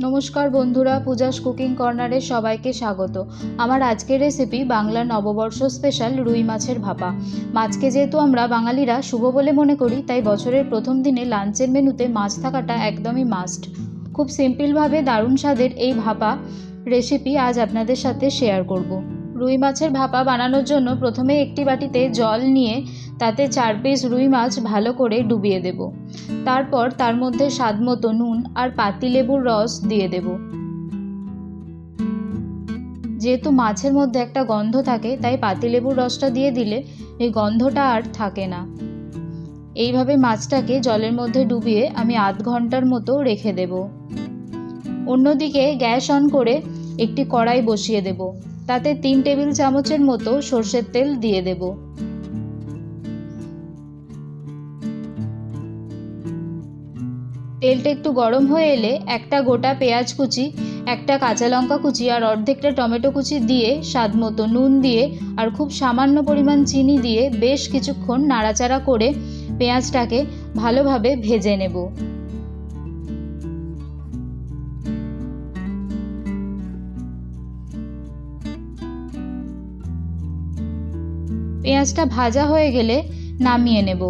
নমস্কার বন্ধুরা, পূজাস কুকিং কর্নারে সবাইকে স্বাগত। আমার আজকের রেসিপি বাংলা নববর্ষ স্পেশাল রুই মাছের ভাপা। মাছকে যেহেতু আমরা বাঙালিরা শুভ বলে মনে করি, তাই বছরের প্রথম দিনে লাঞ্চের মেনুতে মাছ থাকাটা একদমই মাস্ট। খুব সিম্পলভাবে দারুণ স্বাদের এই ভাপা রেসিপি আজ আপনাদের সাথে শেয়ার করব। রুই মাছের ভাপা বানানোর জন্য প্রথমে একটি বাটিতে জল নিয়ে তাতে 4 পিস রুই মাছ ভালো করে ডুবিয়ে দেব। তারপর তার মধ্যে স্বাদমতো নুন আর পাতিলেবুর রস দিয়ে দেব। যেহেতু মাছের মধ্যে একটা গন্ধ থাকে, তাই পাতিলেবুর রসটা দিয়ে দিলে এই গন্ধটা আর থাকে না। এইভাবে মাছটাকে জলের মধ্যে ডুবিয়ে আমি আধ ঘন্টার মতো রেখে দেব। অন্যদিকে গ্যাস অন করে একটি কড়াই বসিয়ে দেব। তাতে 3 টেবিল চামচের মতো সর্ষের তেল দিয়ে দেব। তেলটা একটু গরম হয়ে এলে একটা গোটা পেঁয়াজ কুচি, একটা কাঁচা লঙ্কা কুচি আর অর্ধেকটা টমেটো কুচি দিয়ে স্বাদমতো নুন দিয়ে আর খুব সামান্য পরিমাণ চিনি দিয়ে বেশ কিছুক্ষণ নাড়াচাড়া করে পেঁয়াজটাকে ভালোভাবে ভেজে নেব। পেঁয়াজটা ভাজা হয়ে গেলে নামিয়ে নেব।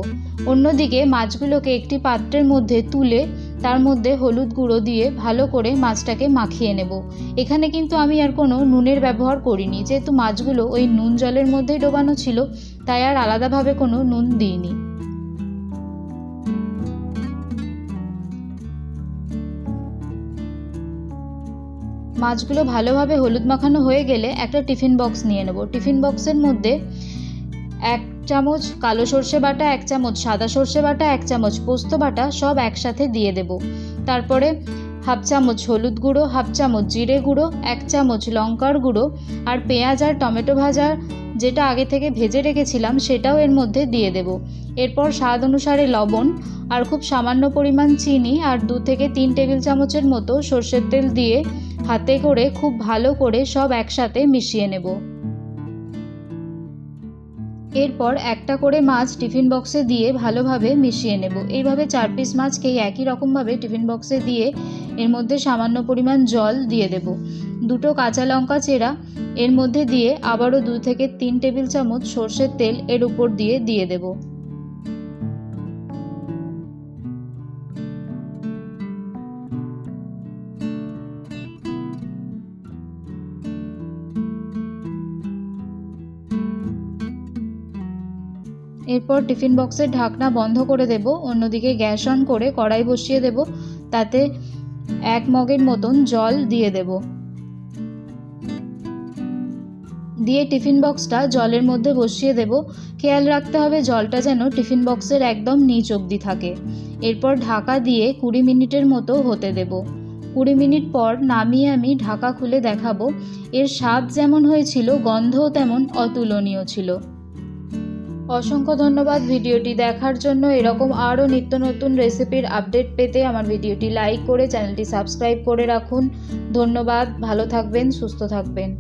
অন্যদিকে মাছগুলোকে একটি পাত্রের মধ্যে তুলে তার মধ্যে হলুদ গুঁড়ো দিয়ে ভালো করে মাছটাকে মাখিয়ে নেব। এখানে কিন্তু আমি আর কোনো নুনের ব্যবহার করিনি, যেহেতু মাছগুলো ওই নুন জলের মধ্যেই ডোবানো ছিল, তাই আর আলাদাভাবে কোনো নুন দিইনি। মাছগুলো ভালোভাবে হলুদ মাখানো হয়ে গেলে একটা টিফিন বক্স নিয়ে নেব। টিফিন বক্সের মধ্যে 1 চামচ কালো সর্ষে বাটা, 1 চামচ সাদা সর্ষে বাটা, 1 চামচ পোস্ত বাটা সব একসাথে দিয়ে দেব। তারপরে হাফ চামচ হলুদ গুঁড়ো, হাফ চামচ জিরে গুঁড়ো, 1 চামচ লঙ্কার গুঁড়ো আর পেঁয়াজ আর টমেটো ভাজা যেটা আগে থেকে ভেজে রেখেছিলাম সেটাও এর মধ্যে দিয়ে দেব। এরপর স্বাদ অনুসারে লবণ আর খুব সামান্য পরিমাণ চিনি আর 2 থেকে 3 টেবিল চামচের মতো সর্ষের তেল দিয়ে হাতে করে খুব ভালো করে সব একসাথে মিশিয়ে নেব। এরপর একটা করে মাছ টিফিন বক্সে দিয়ে ভালোভাবে মিশিয়ে নেব। এইভাবে 4 পিস মাছকেই একই রকমভাবে টিফিন বক্সে দিয়ে এর মধ্যে সামান্য পরিমাণ জল দিয়ে দেব। 2টো কাঁচা লঙ্কা চেরা এর মধ্যে দিয়ে আবারও 2 থেকে 3 টেবিল চামচ সর্ষের তেল এর উপর দিয়ে দেব। এরপর টিফিন বক্সের ঢাকনা বন্ধ করে দেব। অন্যদিকে গ্যাস অন করে কড়াই বসিয়ে দেব। তাতে 1 মগের মতন জল দিয়ে দেব। দিয়ে টিফিন বক্সটা জলের মধ্যে বসিয়ে দেব। খেয়াল রাখতে হবে জলটা যেন টিফিন বক্সের একদম নিচ অবধি থাকে। এরপর ঢাকা দিয়ে 20 মিনিটের মতো হতে দেব। 20 মিনিট পর নামিয়ে আমি ঢাকা খুলে দেখাবো। এর স্বাদ যেমন হয়েছিল, গন্ধও তেমন অতুলনীয় ছিল। অসংখ্য ধন্যবাদ ভিডিওটি দেখার জন্য। এরকম আরও নিত্য নতুন রেসিপির আপডেট পেতে আমার ভিডিওটি লাইক করে চ্যানেলটি সাবস্ক্রাইব করে রাখুন। ধন্যবাদ, ভালো থাকবেন, সুস্থ থাকবেন।